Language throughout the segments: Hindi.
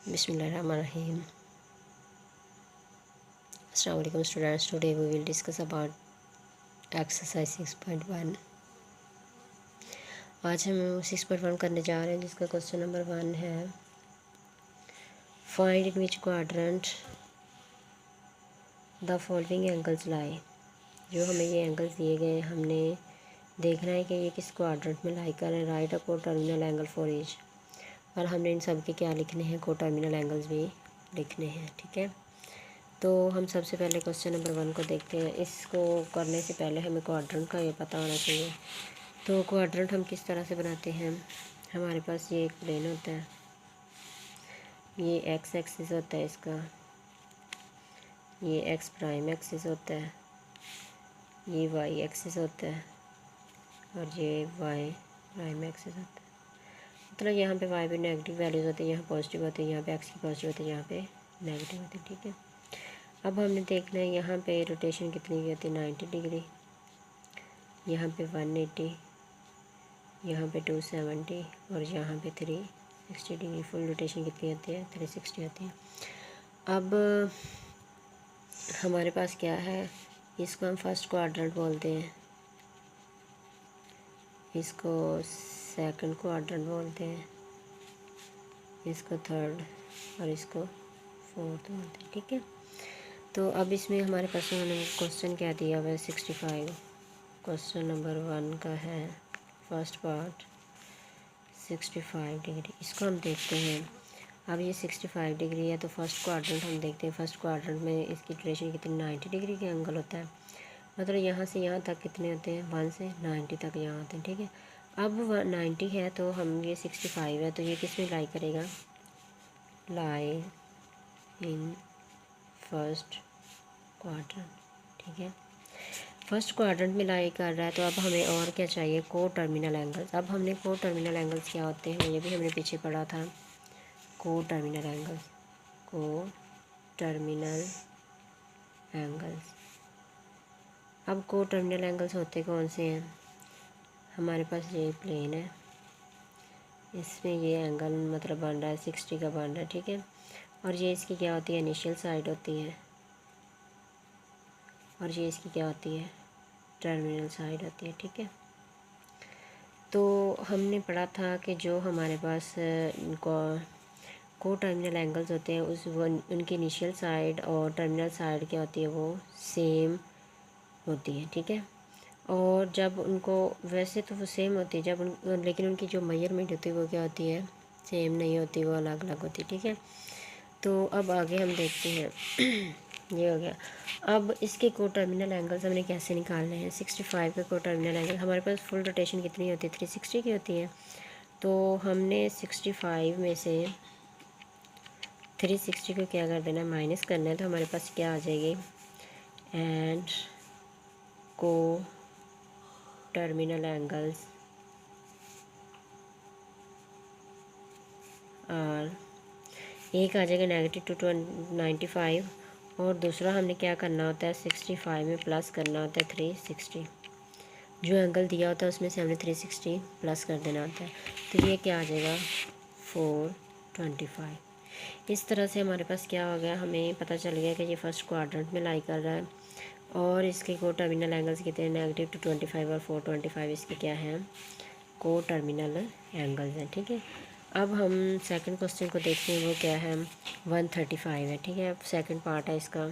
Bismillahirrahmanirrahim. Assalamu alaikum students. Today we will discuss about exercise 6.1. आज हम 6.1 करने जा रहे हैं जिसका क्वेश्चन नंबर 1 है find in which quadrant the following angles lie. जो हमें ये एंगल्स दिए गए हमने देखना है कि ये किस क्वाड्रेंट में लाई कर रहे हैं। राइट अ को टर्मिनल एंगल फॉर ईच, और हमने इन सब के क्या लिखने हैं, को टर्मिनल एंगल्स भी लिखने हैं। ठीक है, तो हम सबसे पहले क्वेश्चन नंबर 1 को देखते हैं। इसको करने से पहले हमें क्वाड्रेंट का ये पता होना चाहिए। तो क्वाड्रेंट हम किस तरह से बनाते हैं, हमारे पास ये एक प्लेन होता है, ये एक्स एक्सिस होता है इसका, ये एक्स प्राइम एक्सिस होता है, ये वाई एक्सिस होता है, और ये वाई प्राइम एक्सिस होता है। मतलब यहाँ पे वाई पे नेगेटिव वैल्यूज़ होती है, यहाँ पॉजिटिव होती है, यहाँ पे एक्स की पॉजिटिव होती है, यहाँ पे नेगेटिव होती है। ठीक है, अब हमने देखना है यहाँ पे रोटेशन कितनी की होती है, 90 डिग्री, यहाँ पे 180, यहाँ पे 270, और यहाँ पे 360 डिग्री। फुल रोटेशन कितनी होती है, 360 होती है। अब हमारे पास क्या है, इसको हम फर्स्ट क्वाड्रेंट बोलते हैं, इसको सेकंड क्वाड्रेंट बोलते हैं, इसको थर्ड, और इसको फोर्थ बोलते हैं। ठीक है, तो अब इसमें हमारे पास उन्होंने क्वेश्चन क्या दिया हुआ है, 65। क्वेश्चन नंबर 1 का है फर्स्ट पार्ट 65 डिग्री। इसको हम देखते हैं। अब ये 65 डिग्री है, तो फर्स्ट क्वाड्रेंट हम देखते हैं। फर्स्ट क्वाड्रेंट में इसकी ड्यूरेशन कितनी, 90 डिग्री के एंगल होता है। मतलब यहाँ से यहाँ तक कितने होते हैं, 1 से 90 तक यहाँ होते हैं। ठीक है, अब 90 है तो हम ये 65 है, तो ये किस में लाई करेगा, लाई इन फर्स्ट क्वाड्रेंट। ठीक है, फर्स्ट क्वाड्रेंट में लाई कर रहा है, तो अब हमें और क्या चाहिए, को टर्मिनल एंगल्स। अब हमने को टर्मिनल एंगल्स क्या होते हैं, ये भी हमने पीछे पढ़ा था। को टर्मिनल एंगल्स, को टर्मिनल एंगल्स। अब को टर्मिनल एंगल्स होते कौन से हैं, हमारे पास ये प्लेन है, इसमें ये एंगल मतलब बन रहा है 60 का बन रहा है। ठीक है, और ये इसकी क्या होती है, इनिशियल साइड होती है, और ये इसकी क्या होती है, टर्मिनल साइड होती है। ठीक है, तो हमने पढ़ा था कि जो हमारे पास को टर्मिनल एंगल्स होते हैं उनकी इनिशियल साइड और टर्मिनल साइड क्या होती है, वो सेम होती है। ठीक है, और जब उनको, वैसे तो वो सेम होती है लेकिन उनकी जो मेजरमेंट होती है वो क्या होती है, सेम नहीं होती, वो अलग अलग होती है। ठीक है, तो अब आगे हम देखते हैं। ये हो गया। अब इसके को टर्मिनल एंगल्स हमने कैसे निकालने हैं। 65 के को टर्मिनल एंगल, हमारे पास फुल रोटेशन कितनी होती है, 360 की होती है। तो हमने 65 में से 360 को क्या कर देना है, माइनस करना है, तो हमारे पास क्या आ जाएगी, एंड को टर्मिनल एंगल्स और एक आ जाएगा -295, और दूसरा हमने क्या करना होता है, 65 में प्लस करना होता है 360। जो एंगल दिया होता है उसमें से हमने 360 प्लस कर देना होता है, तो ये क्या आ जाएगा, 425। इस तरह से हमारे पास क्या हो गया, हमें पता चल गया कि ये फर्स्ट क्वाड्रेंट में लाई कर रहा है, और इसके को टर्मिनल एंगल्स कितने, -225 और 425 इसके क्या हैं, को टर्मिनल एंगल्स हैं। ठीक है, अब हम सेकंड क्वेश्चन को देखते हैं, वो क्या है, 135 है। ठीक है, अब सेकंड पार्ट है इसका।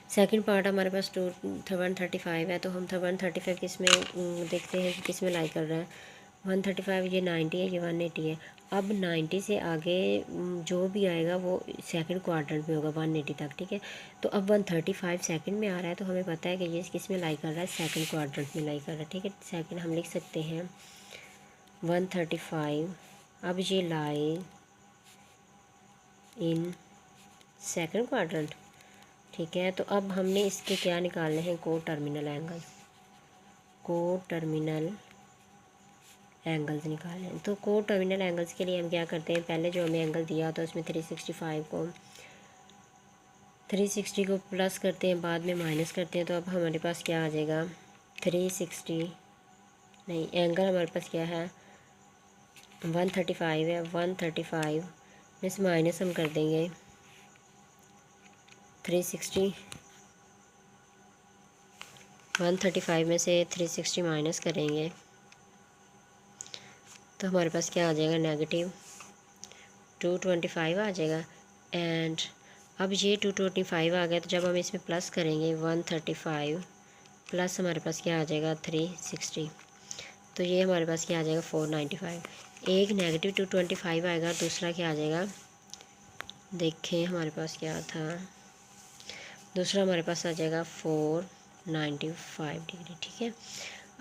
सेकंड पार्ट हमारे पास 135 है, तो हम 135 किस में देखते हैं कि किस में लाई कर रहा है। 135 ये 90 है, ये 180 है। अब 90 से आगे जो भी आएगा वो सेकंड क्वाड्रेंट में होगा 180 तक। ठीक है, तो अब 135 सेकंड में आ रहा है, तो हमें पता है कि ये किस में लाई कर रहा है, सेकंड क्वाड्रेंट में लाई कर रहा है। ठीक है, सेकंड हम लिख सकते हैं 135। अब ये लाई इन सेकंड क्वाड्रेंट। ठीक है, तो अब हमने इसके क्या निकालने हैं, को टर्मिनल एंगल, को टर्मिनल एंगल्स निकालने हैं। तो को टर्मिनल एंगल्स के लिए हम क्या करते हैं, पहले जो हमें एंगल दिया होता है उसमें 360 को प्लस करते हैं, बाद में माइनस करते हैं, तो अब हमारे पास क्या आ जाएगा, 360 नहीं, एंगल हमारे पास क्या है, 135 है। 135 में से माइनस हम कर देंगे 360, 135 में से 360 माइनस करेंगे तो हमारे पास क्या आ जाएगा, नेगेटिव 225 आ जाएगा। एंड अब ये 225 आ गया, तो जब हम इसमें प्लस करेंगे 135 प्लस हमारे पास क्या आ जाएगा 360, तो ये हमारे पास क्या आ जाएगा 495। एक नेगेटिव 225 आएगा, दूसरा क्या आ जाएगा, देखें हमारे पास क्या था, दूसरा हमारे पास आ जाएगा 495 डिग्री। ठीक है,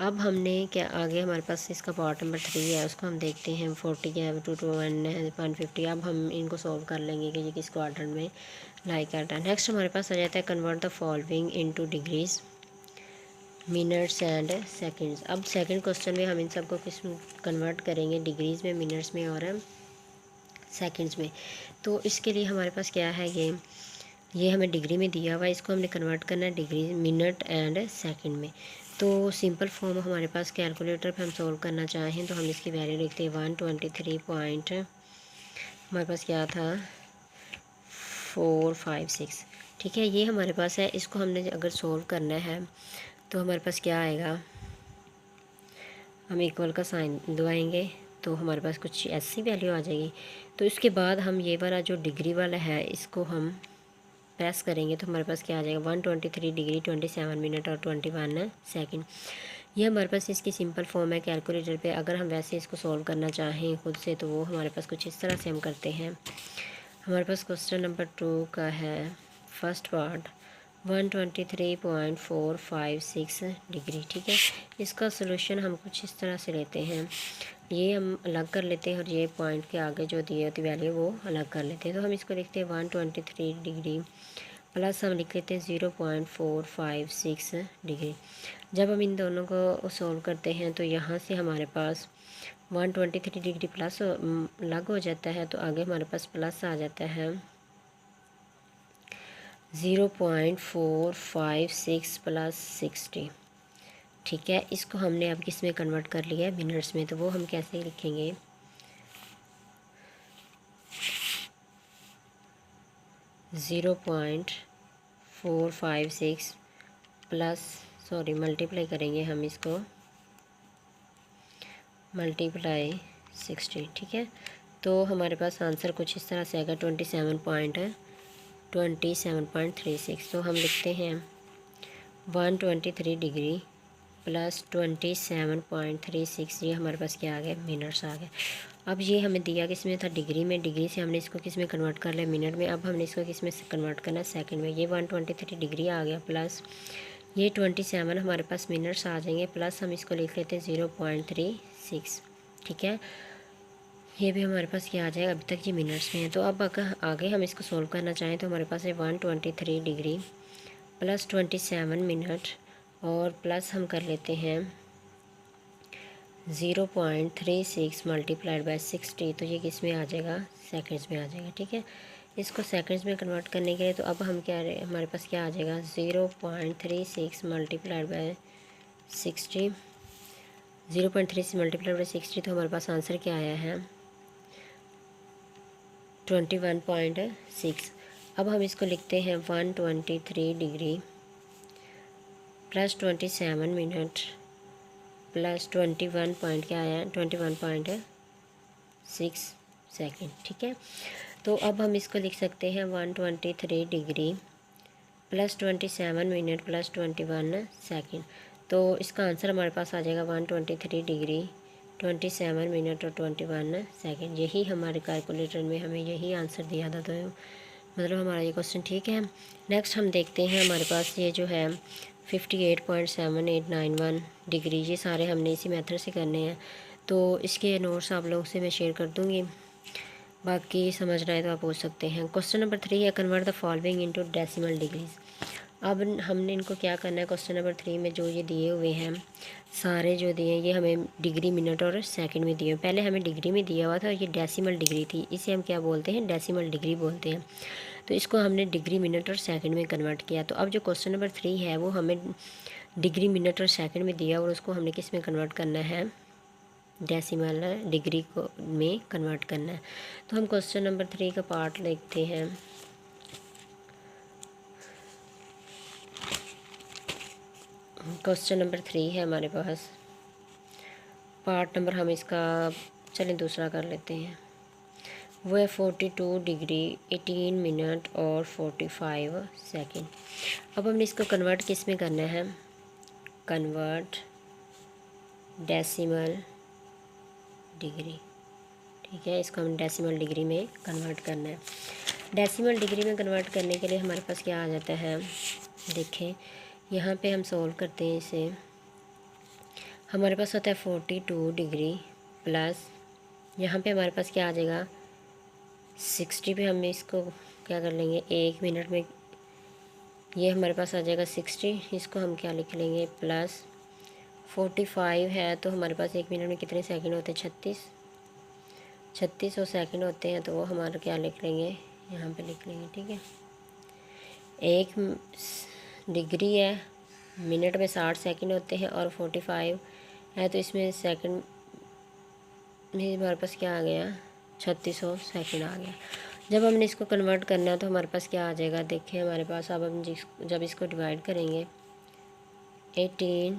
अब हमने क्या आगे हमारे पास इसका पार्ट नंबर 3 है, उसको हम देखते हैं। 40 क्या है, 2 2 1 है 150। अब हम इनको सॉल्व कर लेंगे कि ये किस क्वाड्रेंट में लाई करता है। नेक्स्ट हमारे पास आ जाता है convert the following into degrees, minutes and seconds. अब सेकंड क्वेश्चन में हम इन सबको किस कन्वर्ट करेंगे, डिग्रीज़ में, मिनट्स में और सेकंड्स में। तो इसके लिए हमारे पास क्या है, ये हमें डिग्री में दिया हुआ है, इसको हमने कन्वर्ट करना है डिग्री, मिनट एंड सेकंड में। तो सिंपल फॉर्म हमारे पास कैलकुलेटर पे हम सॉल्व करना चाहें तो हम इसकी वैल्यू लिखते हैं 123 पॉइंट, हमारे पास क्या था 456। ठीक है, ये हमारे पास है। इसको हमने अगर सॉल्व करना है तो हमारे पास क्या आएगा, हम इक्वल का साइन दबाएंगे तो हमारे पास कुछ ऐसी वैल्यू आ जाएगी। तो इसके बाद हम ये वाला जो डिग्री वाला है इसको हम प्रेस करेंगे तो हमारे पास क्या आ जाएगा 123 डिग्री 27 मिनट और 21 सेकंड। ये हमारे पास इसकी सिंपल फॉर्म है कैलकुलेटर पे। अगर हम वैसे इसको सॉल्व करना चाहें खुद से तो वो हमारे पास कुछ इस तरह से हम करते हैं। हमारे पास क्वेश्चन नंबर 2 का है फर्स्ट पार्ट 123.456 डिग्री। ठीक है, इसका सोल्यूशन हम कुछ इस तरह से लेते हैं, ये हम अलग कर लेते हैं और ये पॉइंट के आगे जो दिए होती वैल्यू वो अलग कर लेते हैं। तो हम इसको लिखते हैं 123 डिग्री प्लस हम लिख लेते हैं 0.456 डिग्री। जब हम इन दोनों को सोल्व करते हैं तो यहाँ से हमारे पास 123 डिग्री प्लस अलग हो जाता है, तो आगे हमारे पास प्लस आ जाता है 0.456 प्लस 60। ठीक है, इसको हमने अब किस में कन्वर्ट कर लिया है, मिनट्स में। तो वो हम कैसे लिखेंगे, 0.456 प्लस मल्टीप्लाई करेंगे हम इसको, मल्टीप्लाई 60। ठीक है, तो हमारे पास आंसर कुछ इस तरह से आएगा 27.36। तो हम लिखते हैं 123 डिग्री प्लस 27.36, ये हमारे पास क्या आ गया, मिनट्स आ गए। अब ये हमें दिया किस में था, डिग्री में। डिग्री से हमने इसको किस में कन्वर्ट कर लिया, मिनट में। अब हमने इसको किस में कन्वर्ट करना है, सेकंड में। ये 123 डिग्री आ गया प्लस ये 27 हमारे पास मिनट्स आ जाएंगे, प्लस हम इसको लिख लेते हैं 0.36। ठीक है, ये भी हमारे पास क्या आ जाएगा, अभी तक ये मिनट्स में है। तो अब अगर आगे हम इसको सोल्व करना चाहें तो हमारे पास है 123 डिग्री प्लस 27 मिनट और प्लस हम कर लेते हैं 0.36 मल्टीप्लाइड बाय 60, तो ये किस में आ जाएगा, सेकंड्स में आ जाएगा। ठीक है, इसको सेकंड्स में कन्वर्ट करने के लिए तो अब हम क्या हमारे पास क्या आ जाएगा 0.36 मल्टीप्लाइड बाय 60, 0.36 मल्टीप्लाइड बाय 60, तो हमारे पास आंसर क्या आया है 21.6। अब हम इसको लिखते हैं 123 degree plus 27 minute plus 21 point क्या आया 21.6 सेकेंड। ठीक है, तो अब हम इसको लिख सकते हैं 123 degree plus 27 minute plus 21 second. तो इसका आंसर हमारे पास आ जाएगा 123 डिग्री 27 मिनट और 21 सेकेंड। यही हमारे कैलकुलेटर में हमें यही आंसर दिया था, तो मतलब हमारा ये क्वेश्चन ठीक है। नेक्स्ट हम देखते हैं हमारे पास ये जो है 58.7891 डिग्री, ये सारे हमने इसी मेथड से करने हैं। तो इसके नोट्स आप लोगों से मैं शेयर कर दूँगी, बाकी समझना है तो आप पूछ सकते हैं। क्वेश्चन नंबर 3 है convert the following into decimal degrees. अब हमने इनको क्या करना है, क्वेश्चन नंबर 3 में जो ये दिए हुए हैं सारे जो दिए हैं ये हमें डिग्री मिनट और सेकंड में दिए हैं। पहले हमें डिग्री में दिया हुआ था, ये डेसिमल डिग्री थी, इसे हम क्या बोलते हैं, डेसिमल डिग्री बोलते हैं। तो इसको हमने डिग्री मिनट और सेकंड में कन्वर्ट किया। तो अब जो क्वेश्चन नंबर 3 है वो हमें डिग्री मिनट और सेकंड में दिया और उसको हमने किस में कन्वर्ट करना है, डेसिमल डिग्री को में कन्वर्ट करना है। तो हम क्वेश्चन नंबर 3 का पार्ट लिखते हैं। क्वेश्चन नंबर 3 है हमारे पास, पार्ट नंबर हम इसका चलें दूसरा कर लेते हैं। वो है 42 डिग्री 18 मिनट और 45 सेकेंड। अब हमने इसको कन्वर्ट किस में करना है, कन्वर्ट डेसिमल डिग्री। ठीक है, इसको हम डेसिमल डिग्री में कन्वर्ट करना है। डेसिमल डिग्री में कन्वर्ट करने के लिए हमारे पास क्या आ जाता है, देखें यहाँ पे हम सोल्व करते हैं इसे। हमारे पास होता है 42 डिग्री प्लस यहाँ पे हमारे पास क्या आ जाएगा 60 पे हम इसको क्या कर लेंगे 1 मिनट में, ये हमारे पास आ जाएगा 60, इसको हम क्या लिख लेंगे प्लस 45 है तो हमारे पास 1 मिनट में कितने सेकंड होते हैं 36 और सेकंड होते हैं, तो वो हमारा क्या लिख लेंगे यहाँ पे लिख लेंगे। ठीक है, 1 डिग्री है, मिनट में 60 सेकंड होते हैं और 45 है तो इसमें सेकंड में हमारे पास क्या आ गया 3600 सेकंड आ गया। जब हमने इसको कन्वर्ट करना है तो हमारे पास क्या आ जाएगा, देखिए हमारे पास अब हम जब इसको डिवाइड करेंगे 18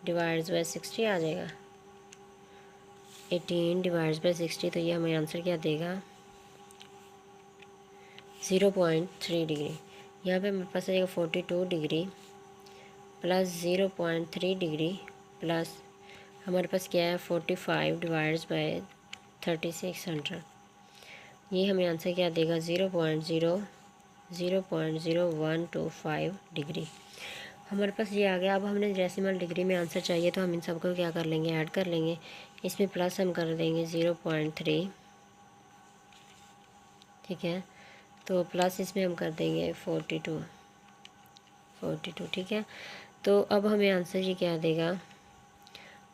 डिवाइड्स बाय 60 आ जाएगा, 18 डिवाइड्स बाय 60, तो ये हमें आंसर क्या देगा 0.3 डिग्री। यहाँ पे हमारे पास आ जाएगा 42 डिग्री प्लस 0.3 डिग्री प्लस हमारे पास क्या है 45 डिवाइड्स बाय 3600, ये हमें आंसर क्या देगा 0.0125 डिग्री। हमारे पास ये आ गया। अब हमने डेसिमल डिग्री में आंसर चाहिए तो हम इन सबको क्या कर लेंगे ऐड कर लेंगे, इसमें प्लस हम कर देंगे 0.3। ठीक है, तो प्लस इसमें हम कर देंगे 42। ठीक है, तो अब हमें आंसर ये क्या देगा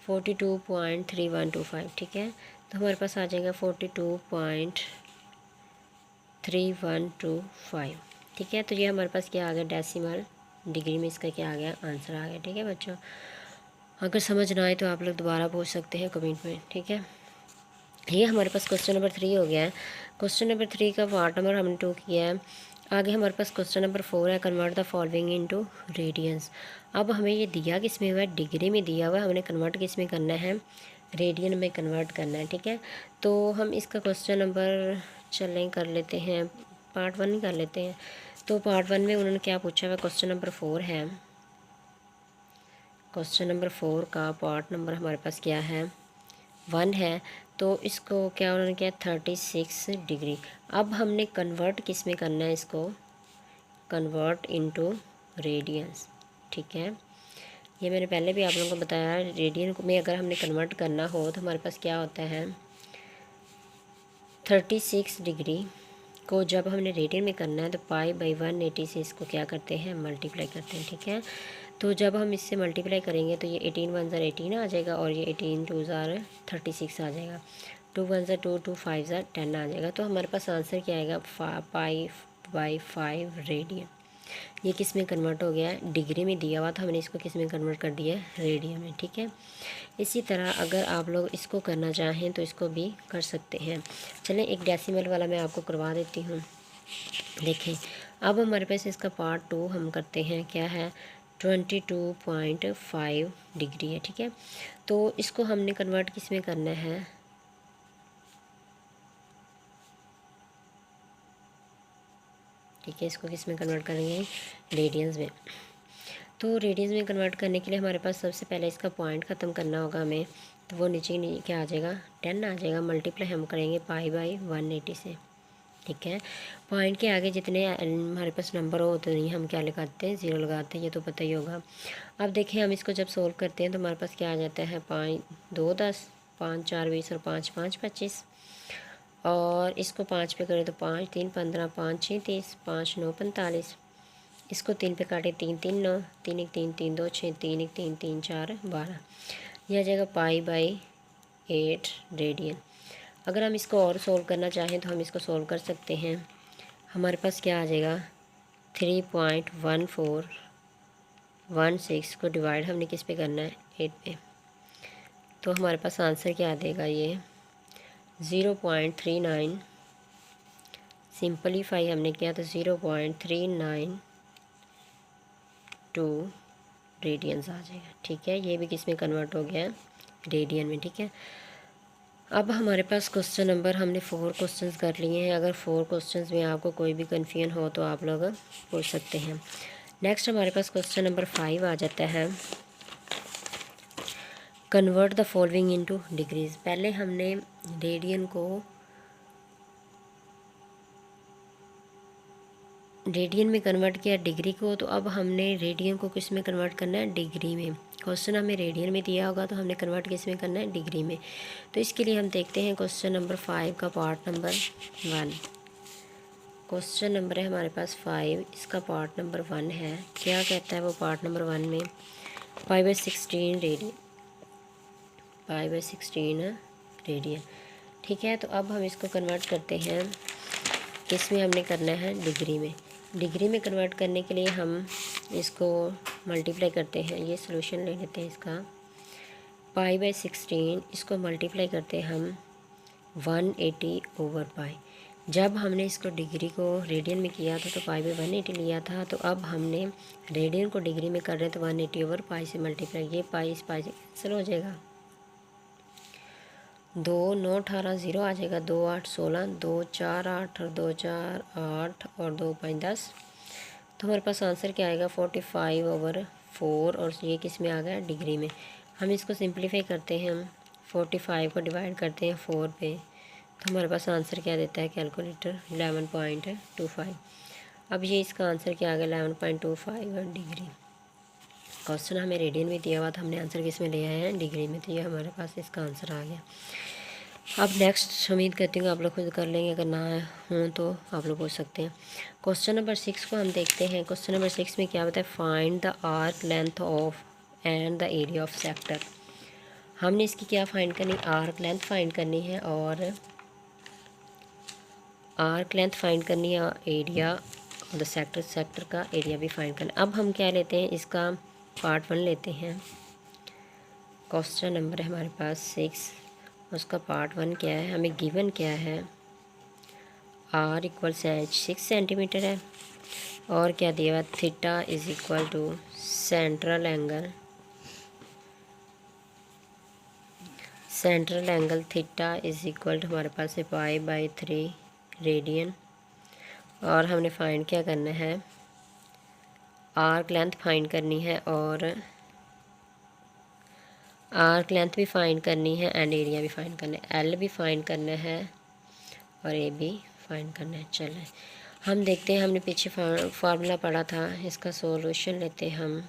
42.3125। ठीक है, तो हमारे पास आ जाएगा 42.3125। ठीक है, तो ये हमारे पास क्या आ गया डेसिमल डिग्री में इसका क्या आ गया आंसर आ गया। ठीक है बच्चों, अगर समझ ना आए तो आप लोग दोबारा पूछ सकते हैं कमेंट में। ठीक है, ये हमारे पास क्वेश्चन नंबर 3 हो गया है। क्वेश्चन नंबर 3 का पार्ट नंबर हमने 2 किया है। आगे हमारे पास क्वेश्चन नंबर 4 है, convert the following into radiance. अब हमें ये दिया किस में हुआ है, डिग्री में दिया हुआ है, हमने कन्वर्ट किस में करना है, रेडियन में कन्वर्ट करना है। ठीक है, तो हम इसका क्वेश्चन नंबर चलें कर लेते हैं, पार्ट 1 कर लेते हैं। तो पार्ट 1 में उन्होंने क्या पूछा हुआ, क्वेश्चन नंबर 4 है। क्वेश्चन नंबर 4 का पार्ट नंबर हमारे पास क्या है 1 है, तो इसको क्या उन्होंने किया 36 डिग्री। अब हमने कन्वर्ट किस में करना है, इसको कन्वर्ट इनटू रेडियंस। ठीक है, ये मैंने पहले भी आप लोगों को बताया, रेडियन में अगर हमने कन्वर्ट करना हो तो हमारे पास क्या होता है 36 डिग्री को जब हमने रेडियन में करना है तो π/180 से इसको क्या करते हैं मल्टीप्लाई करते हैं। ठीक है, तो जब हम इससे मल्टीप्लाई करेंगे तो ये 18 1 ज़ार 18 आ जाएगा और ये 18 2 ज़ार 36 आ जाएगा, 2 1 ज़ार 2 2 5 ज़ार 10 आ जाएगा। तो हमारे पास आंसर क्या आएगा π/5 रेडियन। ये किस में कन्वर्ट हो गया है, डिग्री में दिया हुआ था, हमने इसको किस में कन्वर्ट कर दिया है रेडियन में। ठीक है, इसी तरह अगर आप लोग इसको करना चाहें तो इसको भी कर सकते हैं। चलें एक डेसिमल वाला मैं आपको करवा देती हूँ। देखें, अब हमारे पास इसका पार्ट 2 हम करते हैं, क्या है 22.5 डिग्री है। ठीक है, तो इसको हमने कन्वर्ट किस में करना है, ठीक है, इसको किस में कन्वर्ट करेंगे रेडियंस में। तो रेडियंस में कन्वर्ट करने के लिए हमारे पास सबसे पहले इसका पॉइंट ख़त्म करना होगा हमें, तो वो नीचे क्या आ जाएगा 10 आ जाएगा, मल्टीप्लाई हम करेंगे π/180 से। ठीक है, पॉइंट के आगे जितने हमारे पास नंबर हो तो नहीं हम क्या लगाते हैं 0 लगाते हैं, ये तो पता ही होगा। अब देखें हम इसको जब सोल्व करते हैं तो हमारे पास क्या आ जाता है 5 2 10 5 4 20 और 5 5 25, और इसको 5 पे करें तो 5 3 15 5 6 30 5 9 45, इसको 3 पे काटे 3 3 9 3 1 3 3 2 6 3 1 3 3 4 12, यह आ जाएगा π/8 रेडियन। अगर हम इसको और सोल्व करना चाहें तो हम इसको सोल्व कर सकते हैं। हमारे पास क्या आ जाएगा 3.1416 को डिवाइड हमने किस पे करना है 8 पे, तो हमारे पास आंसर क्या आ देगा, ये 0.39, सिंपलीफाई हमने किया तो 0.392 रेडियंस आ जाएगा। ठीक है, ये भी किस में कन्वर्ट हो गया, रेडियन में। ठीक है, अब हमारे पास क्वेश्चन नंबर, हमने 4 क्वेश्चंस कर लिए हैं। अगर 4 क्वेश्चंस में आपको कोई भी कन्फ्यूजन हो तो आप लोग पूछ सकते हैं। नेक्स्ट हमारे पास क्वेश्चन नंबर 5 आ जाता है, convert the following into degrees. पहले हमने रेडियन में कन्वर्ट किया डिग्री को, तो अब हमने रेडियन को किस में कन्वर्ट करना है, डिग्री में। क्वेश्चन हमें रेडियन में दिया होगा तो हमने कन्वर्ट किस में करना है, डिग्री में। तो इसके लिए हम देखते हैं क्वेश्चन नंबर 5 का पार्ट नंबर 1। क्वेश्चन नंबर है हमारे पास 5, इसका पार्ट नंबर 1 है। क्या कहता है वो पार्ट नंबर 1 में, 5/16 रेडियन, 5/16 रेडियन। ठीक है, तो अब हम इसको कन्वर्ट करते हैं, किस में हमने करना है, डिग्री में। डिग्री में कन्वर्ट करने के लिए हम इसको मल्टीप्लाई करते हैं। ये सॉल्यूशन ले लेते हैं इसका, 5/16 इसको मल्टीप्लाई करते हैं हम 180/π। जब हमने इसको डिग्री को रेडियन में किया था तो π/180 लिया था, तो अब हमने रेडियन को डिग्री में कर रहे हैं तो 180/π से मल्टीप्लाई, ये पाई इस पाई से कैंसिल हो जाएगा, 2 9 18 0 आ जाएगा, 2 8 16, 2 4 8 और 2 4 8 और 2 5 10। तो हमारे पास आंसर क्या आएगा, 45/4, और ये किस में आ गया, डिग्री में। हम इसको सिंप्लीफाई करते हैं, हम 45 को डिवाइड करते हैं 4 पे, तो हमारे पास आंसर क्या देता है कैलकुलेटर, 11.25। अब ये इसका आंसर क्या आ गया, 11.25 डिग्री। क्वेश्चन हमें रेडियन में दिया हुआ था, हमने आंसर किस में लिया है, डिग्री में, तो ये हमारे पास इसका आंसर आ गया। अब नेक्स्ट उम्मीद करती हूँ आप लोग खुद कर लेंगे, अगर ना हो तो आप लोग पूछ सकते हैं। क्वेश्चन नंबर 6 को हम देखते हैं। क्वेश्चन नंबर 6 में क्या होता है, find the arc length of and the area of sector. हमने इसकी क्या फाइंड करनी, आर्क लेंथ फाइंड करनी है, और आर्क लेंथ फाइंड करनी है, एरिया ऑफ द सेक्टर का एरिया भी फाइंड करना। अब हम क्या लेते हैं, इसका पार्ट 1 लेते हैं। क्वेश्चन नंबर है हमारे पास 6, उसका पार्ट 1 क्या है, हमें गिवन क्या है, r = 6 सेंटीमीटर है, और क्या दिया हुआ, थीटा = सेंट्रल एंगल थीटा = हमारे पास है π/3 रेडियन। और हमने फाइंड क्या करना है, आर्क लेंथ फाइंड करनी है, और आर्क लेंथ भी फाइंड करनी है, एंड एरिया भी फाइंड करना है, एल भी फाइंड करना है, और ए भी फाइंड करना है। चलें हम देखते हैं, हमने पीछे फार्मूला पढ़ा था, इसका सॉल्यूशन लेते हैं हम।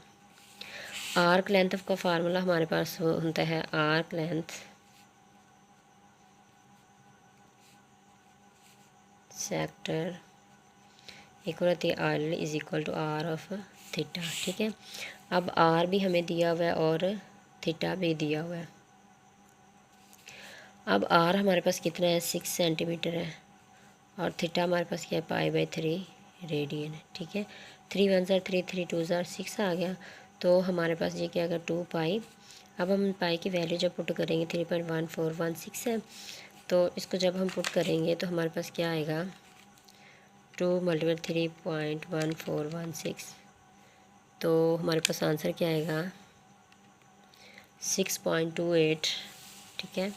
आर्क लेंथ का फार्मूला हमारे पास होता है, arc length sector equal R = r of theta. ठीक है, अब आर भी हमें दिया हुआ है और थीटा भी दिया हुआ है। अब आर हमारे पास कितना है, 6 सेंटीमीटर है, और थीटा हमारे पास क्या है, π/3 रेडियन है। ठीक है, 3 1 3 3 2 6 आ गया, तो हमारे पास ये क्या आ गया, 2π। अब हम पाई की वैल्यू जब पुट करेंगे 3.1416 है, तो इसको जब हम पुट करेंगे तो हमारे पास क्या आएगा, 2 × 3.1416, तो हमारे पास आंसर क्या आएगा, 6.28। ठीक है,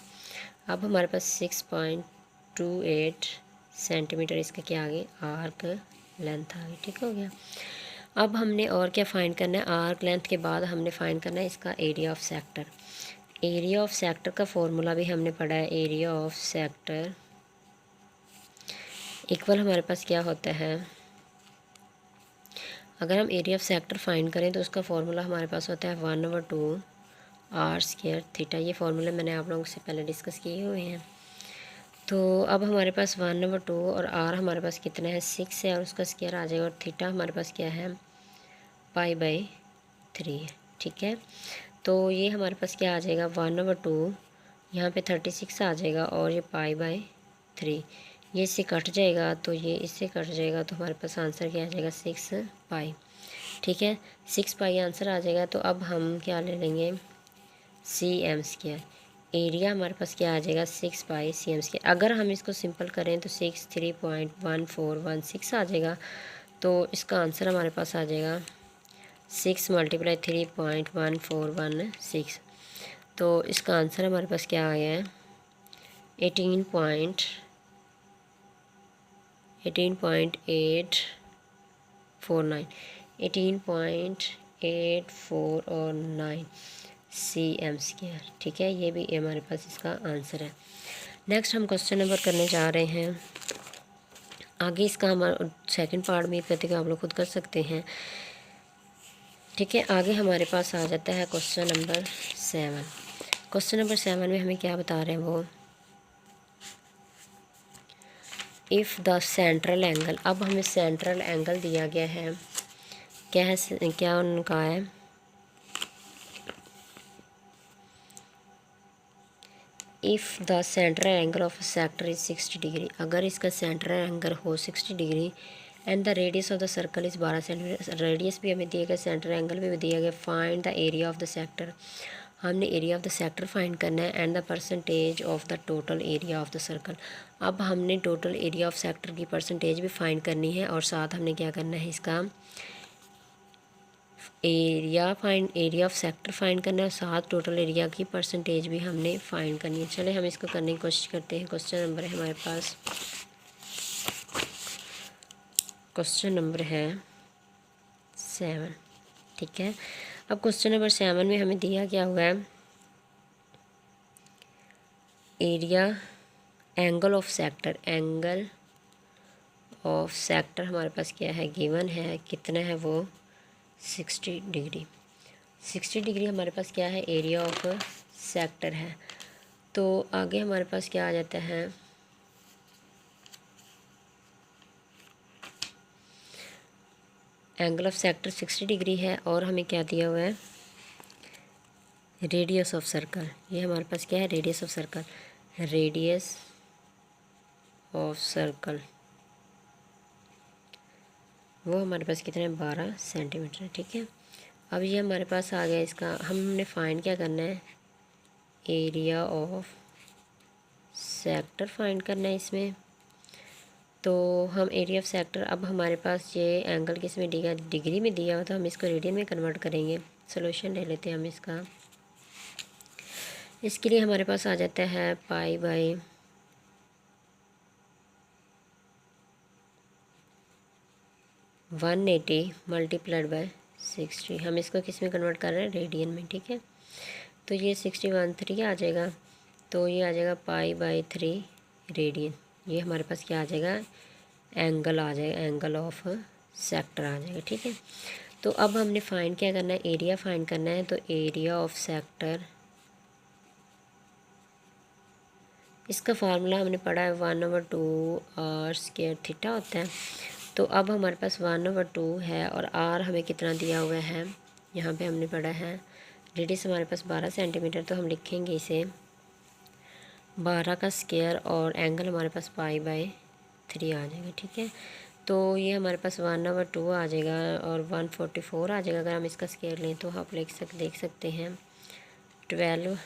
अब हमारे पास 6.28 सेंटीमीटर इसका क्या आ गई, आर्क लेंथ आ गई। ठीक हो गया। अब हमने और क्या फाइंड करना है, आर्क लेंथ के बाद हमने फाइंड करना है इसका area of sector. Area of sector का फॉर्मूला भी हमने पढ़ा है, एरिया ऑफ सेक्टर इक्वल हमारे पास क्या होता है, अगर हम एरिया ऑफ सेक्टर फाइंड करें तो उसका फॉर्मूला हमारे पास होता है 1/2 r² थीटा। ये फार्मूले मैंने आप लोगों से पहले डिस्कस किए हुए हैं। तो अब हमारे पास 1/2 और r हमारे पास कितना है, 6 है, और उसका स्क्वायर आ जाएगा, और थीटा हमारे पास क्या है, π/3 है। ठीक है, तो ये हमारे पास क्या आ जाएगा, 1/2, यहाँ पे 36 आ जाएगा, और ये π/3, ये इससे कट जाएगा, तो ये इससे कट जाएगा, तो हमारे पास आंसर क्या आ जाएगा, 6π। ठीक है, 6π आंसर आ जाएगा। तो अब हम क्या ले लेंगे, cm²। एरिया हमारे पास क्या आ जाएगा 6 पाई सी एम स्क्वायर। अगर हम इसको सिंपल करें तो 63.1416 आ जाएगा। तो इसका आंसर हमारे पास आ जाएगा 6 × 3.1416। तो इसका आंसर हमारे पास क्या आ गया है 18.849 18.849 सी एम स्क्वायर। ठीक है, ये भी हमारे पास इसका आंसर है। नेक्स्ट हम क्वेश्चन नंबर करने जा रहे हैं आगे। इसका हमारा सेकंड पार्ट में करते आप लोग खुद कर सकते हैं। ठीक है, आगे हमारे पास आ जाता है क्वेश्चन नंबर 7। क्वेश्चन नंबर 7 में हमें क्या बता रहे हैं वो, इफ़ द सेंट्रल एंगल। अब हमें सेंट्रल एंगल दिया गया है, क्या उनका है, if the central angle of sector is 60 degree. अगर इसका सेंट्रल एंगल हो 60 degree and the radius of the circle is 12 centimetre. Radius भी हमें दिया गया, सेंट्रल एंगल भी दिया गया। Find the area of the sector. हमने area of the sector find करना है and the percentage of the total area of the circle. अब हमने टोटल एरिया ऑफ सेक्टर की परसेंटेज भी फाइंड करनी है और साथ हमने क्या करना है, इसका एरिया ऑफ सेक्टर फाइंड करना है, साथ टोटल एरिया की परसेंटेज भी हमने फाइंड करनी है। चले हम इसको करने की कोशिश करते हैं। क्वेश्चन नंबर है हमारे पास, क्वेश्चन नंबर है 7। ठीक है, अब क्वेश्चन नंबर 7 में हमें दिया क्या हुआ है, area angle of sector. Angle of sector हमारे पास क्या है, गिवन है, कितना है वो 60 डिग्री। 60 डिग्री हमारे पास क्या है, एरिया ऑफ सेक्टर है। तो आगे हमारे पास क्या आ जाता है, एंगल ऑफ सेक्टर 60 डिग्री है और हमें क्या दिया हुआ है, रेडियस ऑफ सर्कल। ये हमारे पास क्या है, radius of circle. Radius of circle वो हमारे पास कितना है, 12 सेंटीमीटर। ठीक है, अब ये हमारे पास आ गया। इसका हमने फाइंड क्या करना है, एरिया ऑफ सेक्टर फाइंड करना है इसमें। तो हम एरिया ऑफ सेक्टर, अब हमारे पास ये एंगल किस में दिया, डिग्री में दिया हुआ था, हम इसको रेडियन में कन्वर्ट करेंगे। सोल्यूशन ले लेते हैं हम इसका। इसके लिए हमारे पास आ जाता है पाई बाई 180 मल्टीप्लाइड बाय 60। हम इसको किस में कन्वर्ट कर रहे हैं, रेडियन में। ठीक है, तो ये 60 आ जाएगा। तो ये आ जाएगा पाई बाई 3 रेडियन। ये हमारे पास क्या आ जाएगा, एंगल आ जाएगा, एंगल ऑफ सेक्टर आ जाएगा। ठीक है, तो अब हमने फाइंड क्या करना है, एरिया फाइंड करना है। तो एरिया ऑफ सेक्टर, इसका फार्मूला हमने पढ़ा है 1/2 आर स्क्वायर थीटा होता है। तो अब हमारे पास 1/2 है और आर हमें कितना दिया हुआ है, यहाँ पे हमने पढ़ा है रेडियस हमारे पास 12 सेंटीमीटर। तो हम लिखेंगे इसे 12 का स्क्वायर और एंगल हमारे पास पाई बाई 3 आ जाएगा। ठीक है, तो ये हमारे पास 1/2 आ जाएगा और 144 आ जाएगा। अगर हम इसका स्क्वायर लें तो आप देख सकते हैं 12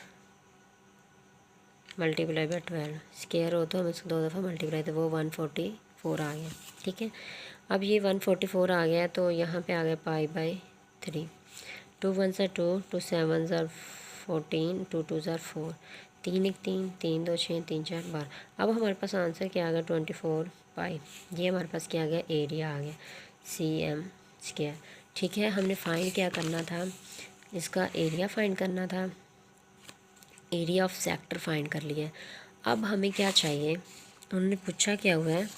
मल्टीप्लाई बाई 12 स्क्वायर हो तो हम इसको 2 दफ़ा मल्टीप्लाई, तो वो 144 आ गया। ठीक है, अब ये 144 आ गया तो यहाँ पे आ गया पाई बाई 3। 2 1 2, 2 7 14, 2 2 4, 3 1 3, 3 2 6, 3 4 12। अब हमारे पास आंसर क्या आ गया, 24 पाई। ये हमारे पास क्या आ गया, एरिया आ गया CM स्क्वायर। ठीक है, हमने फाइंड क्या करना था, इसका एरिया फाइंड करना था। एरिया ऑफ सेक्टर फाइंड कर लिया। अब हमें क्या चाहिए, उन्होंने पूछा क्या हुआ है,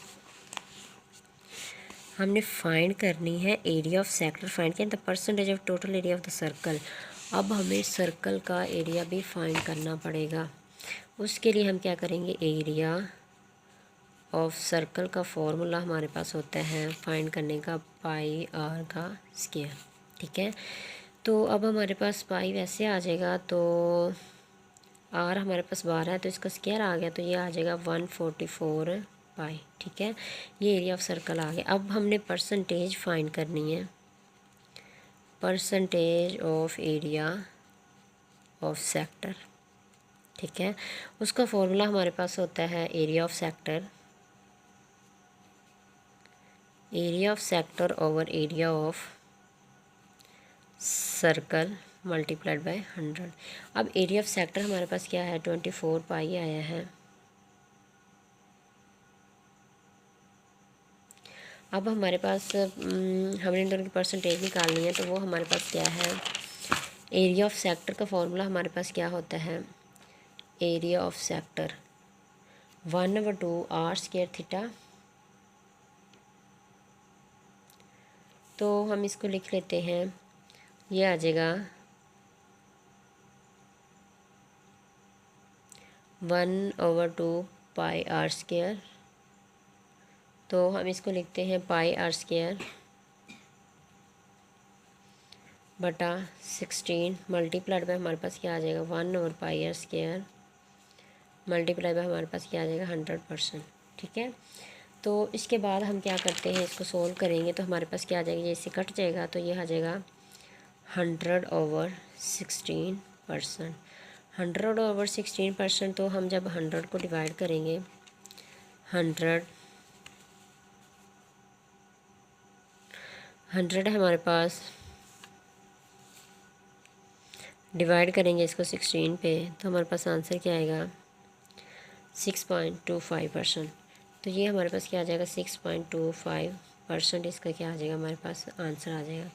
हमने फाइंड करनी है एरिया ऑफ सेक्टर फाइंड किया, the percentage of total area of the circle. अब हमें सर्कल का एरिया भी फाइंड करना पड़ेगा। उसके लिए हम क्या करेंगे, एरिया ऑफ सर्कल का फॉर्मूला हमारे पास होता है फाइंड करने का, पाई आर का स्क्वायर। ठीक है, तो अब हमारे पास पाई वैसे आ जाएगा, तो आर हमारे पास 12 है तो इसका स्क्वायर आ गया, तो ये आ जाएगा 144 पाई। ठीक है, ये एरिया ऑफ सर्कल आ गया। अब हमने परसेंटेज फाइंड करनी है, percentage of area of sector. ठीक है। उसका फॉर्मूला हमारे पास होता है area of sector over area of circle multiplied by 100। अब एरिया ऑफ सेक्टर हमारे पास क्या है, 24 पाई आया है। अब हमारे पास हमने इन दोनों की परसेंटेज निकालनी है, तो वो हमारे पास क्या है, एरिया ऑफ सेक्टर का फॉर्मूला हमारे पास क्या होता है, area of sector 1/2 R square theta. तो हम इसको लिख लेते हैं, ये आ जाएगा 1/2 पाई आर स्क्वायर। तो हम इसको लिखते हैं पाई आर स्क्वायर बटा 16 मल्टीप्लाइड बाय हमारे पास क्या आ जाएगा 1/पाई आर स्क्वायर मल्टीप्लाई बाय हमारे पास क्या आ जाएगा 100%। ठीक है। तो इसके बाद हम क्या करते हैं, इसको सोल्व करेंगे तो हमारे पास क्या आ जाएगा, ये इससे कट जाएगा तो ये आ जाएगा 100/16%। 100/16%। तो हम जब 100 को डिवाइड करेंगे 100 है हमारे पास, डिवाइड करेंगे इसको 16 पे, तो हमारे पास आंसर क्या आएगा 6.25%। तो ये हमारे पास क्या आ जाएगा 6.25%। इसका क्या आ जाएगा, हमारे पास आंसर आ जाएगा।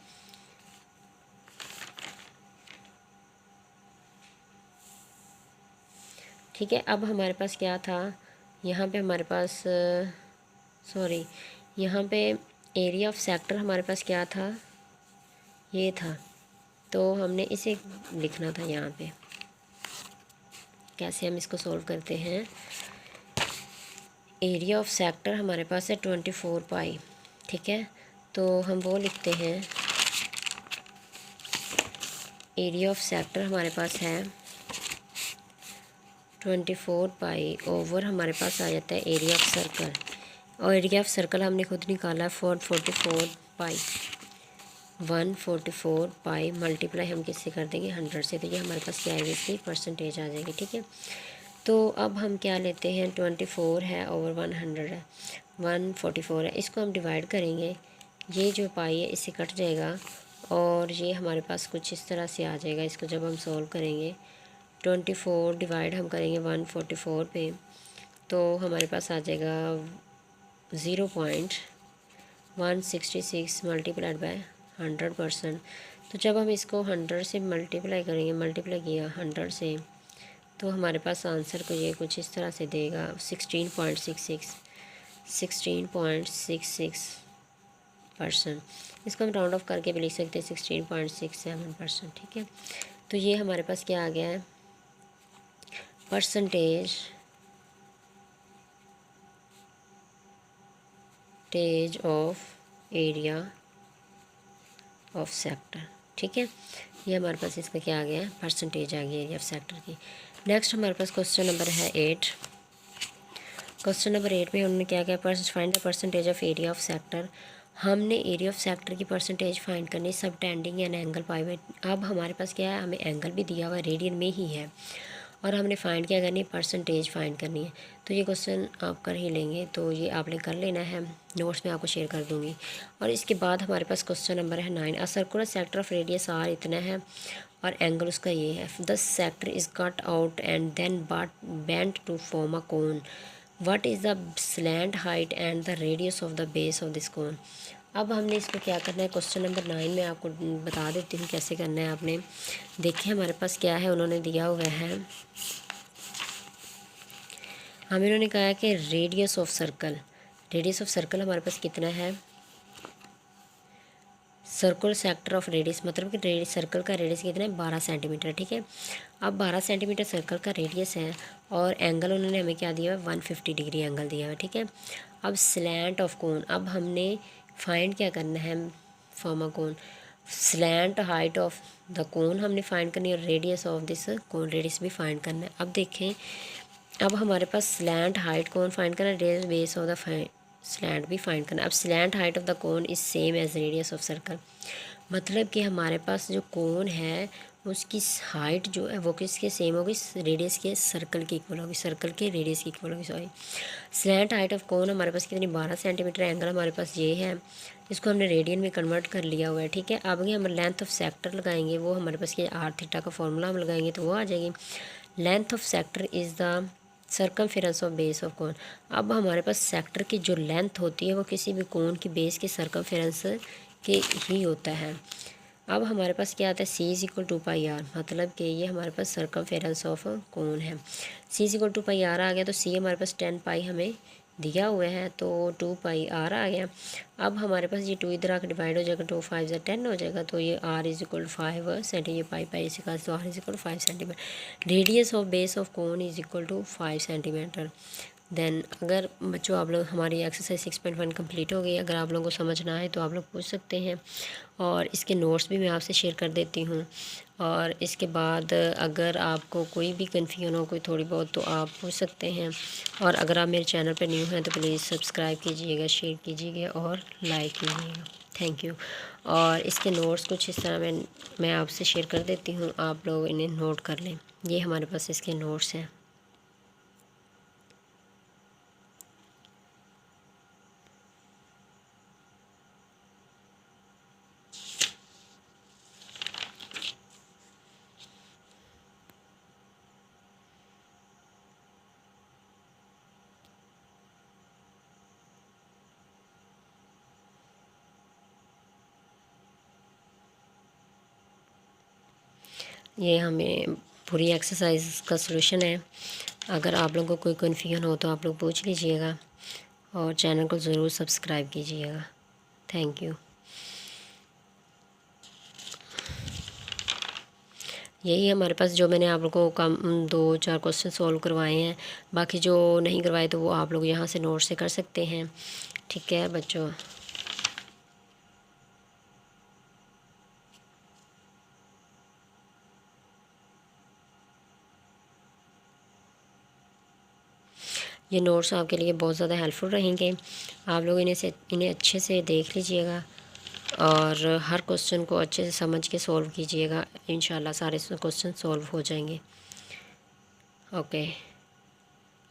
ठीक है। अब हमारे पास क्या था, यहाँ पे हमारे पास यहाँ पे एरिया ऑफ सेक्टर हमारे पास क्या था, ये था। तो हमने इसे लिखना था यहाँ पे। कैसे हम इसको सॉल्व करते हैं, एरिया ऑफ सेक्टर हमारे पास है 24 पाई। ठीक है। तो हम वो लिखते हैं, एरिया ऑफ सेक्टर हमारे पास है 24 पाई ओवर हमारे पास आ जाता है एरिया ऑफ सर्कल। और एरिया ऑफ सर्कल हमने खुद निकाला है 444 पाई, 144 पाई मल्टीप्लाई हम किससे कर देंगे 100 से। तो ये हमारे पास क्या आएगी, इसकी परसेंटेज आ जाएगी। ठीक है। तो अब हम क्या लेते हैं, 24 है ओवर 100 है, 144 है, इसको हम डिवाइड करेंगे, ये जो पाई है इससे कट जाएगा और ये हमारे पास कुछ इस तरह से आ जाएगा। इसको जब हम सॉल्व करेंगे 24 डिवाइड हम करेंगे 144 पे, तो हमारे पास आ जाएगा 0.166 मल्टीप्लाइड बाय 100%। तो जब हम इसको 100 से मल्टीप्लाई करेंगे, मल्टीप्लाई किया 100 से, तो हमारे पास आंसर को ये कुछ इस तरह से देगा 16.66%। इसको हम राउंड ऑफ करके भी लिख सकते हैं 16.67%। ठीक है। तो ये हमारे पास क्या आ गया है, percentage of area of sector. ठीक है। ये हमारे पास इसका क्या आ गया है, परसेंटेज आ गई एरिया ऑफ सेक्टर की। नेक्स्ट हमारे पास क्वेश्चन नंबर है 8। क्वेश्चन नंबर 8 में उन्होंने क्या किया, find the percentage of area of sector. हमने एरिया ऑफ सेक्टर की परसेंटेज फाइंड करनी, सब tending and angle pi by. अब हमारे पास क्या है, हमें एंगल भी दिया हुआ है, रेडियन में ही है, और हमने फाइंड क्या करनी है, परसेंटेज फाइंड करनी है। तो ये क्वेश्चन आप कर ही लेंगे, तो ये आपने कर लेना है, नोट्स में आपको शेयर कर दूँगी। और इसके बाद हमारे पास क्वेश्चन नंबर है 9। A circular sector of radius R इतना है और एंगल उसका ये है। The sector is cut out and then bent to form a cone. What is the slant height and the radius of the base of this cone. अब हमने इसको क्या करना है, क्वेश्चन नंबर 9 में आपको बता देती हूँ कैसे करना है। आपने देखिए हमारे पास क्या है, उन्होंने दिया हुआ है, हमें इन्होंने कहा है कि रेडियस ऑफ सर्कल हमारे पास कितना है, सर्कुलर सेक्टर ऑफ रेडियस मतलब कि सर्कल का रेडियस कितना है 12 सेंटीमीटर। ठीक है। अब 12 सेंटीमीटर सर्कल का रेडियस है और एंगल उन्होंने हमें क्या दिया है, 150 डिग्री एंगल दिया है। ठीक है। अब स्लैंट ऑफ कोन, अब हमने फाइंड क्या करना है, form a cone. Slant height of the cone हमने फाइंड करनी है, radius of this cone radius भी फाइंड करना है। अब देखें, अब हमारे पास स्लैंट हाइट कोन फाइंड करना है, बेस ऑफ द स्लैंट भी फाइंड करना है। अब slant height of the cone is same as radius of circle मतलब कि हमारे पास जो कोन है उसकी हाइट जो है वो किसके सेम होगी, रेडियस के सर्कल की इक्वल होगी, सर्कल के रेडियस की इक्वल होगी, sorry. Slant height of cone हमारे पास कितनी 12 सेंटीमीटर, एंगल हमारे पास ये है, इसको हमने रेडियन में कन्वर्ट कर लिया हुआ है, ठीक है। अब हम लेंथ ऑफ सेक्टर लगाएंगे, वो हमारे पास ये आर थीटा का फॉर्मूला हम लगाएंगे तो वो आ जाएगी, length of sector is the circumference of base of कोन। अब हमारे पास सेक्टर की जो लेंथ होती है वो किसी भी कोन की बेस के सर्कमफेरेंस के ही होता है। अब हमारे पास क्या आता है, C is equal to pi R, मतलब कि ये हमारे पास सर्कमफेरेंस ऑफ कोन है। C is equal to pi R आ गया, तो सी हमारे पास 10 पाई हमें दिया हुआ है, तो 2 पाई आर आ गया। अब हमारे पास ये 2 इधर आकर डिवाइड हो जाएगा, 2 5 से 10 हो जाएगा, तो ये आर इज़ इक्वल 5 सेंटीमीटर, ये पाई पाई इसी का, तो R is equal 5 centimetre. Radius of base of cone is equal to 5 centimetre. Then अगर बच्चों आप लोग, हमारी एक्सरसाइज 6.1 कंप्लीट हो गई, अगर आप लोगों को समझ ना आए तो आप लोग पूछ सकते हैं, और इसके नोट्स भी मैं आपसे शेयर कर देती हूँ। और इसके बाद अगर आपको कोई भी कन्फ्यूजन हो, कोई थोड़ी बहुत, तो आप पूछ सकते हैं। और अगर आप मेरे चैनल पर न्यू हैं तो प्लीज़ सब्सक्राइब कीजिएगा, शेयर कीजिएगा और लाइक कीजिएगा, थैंक यू। और इसके नोट्स कुछ इस तरह मैं आपसे शेयर कर देती हूँ, आप लोग इन्हें नोट कर लें। ये हमारे पास इसके नोट्स हैं। ये हमें पूरी एक्सरसाइज का सलूशन है। अगर आप लोगों को कोई कन्फ्यूजन हो तो आप लोग पूछ लीजिएगा, और चैनल को ज़रूर सब्सक्राइब कीजिएगा, थैंक यू। यही हमारे पास जो मैंने आप लोगों को कम 2-4 क्वेश्चन सॉल्व करवाए हैं, बाकी जो नहीं करवाए तो वो आप लोग यहाँ से नोट से कर सकते हैं, ठीक है बच्चों। ये नोट्स आपके लिए बहुत ज़्यादा हेल्पफुल रहेंगे, आप लोग इन्हें अच्छे से देख लीजिएगा और हर क्वेश्चन को अच्छे से समझ के सॉल्व कीजिएगा, इंशाल्लाह सारे क्वेश्चन सॉल्व हो जाएंगे। ओके,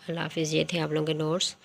अल्लाह हाफिज़। ये थे आप लोगों के नोट्स।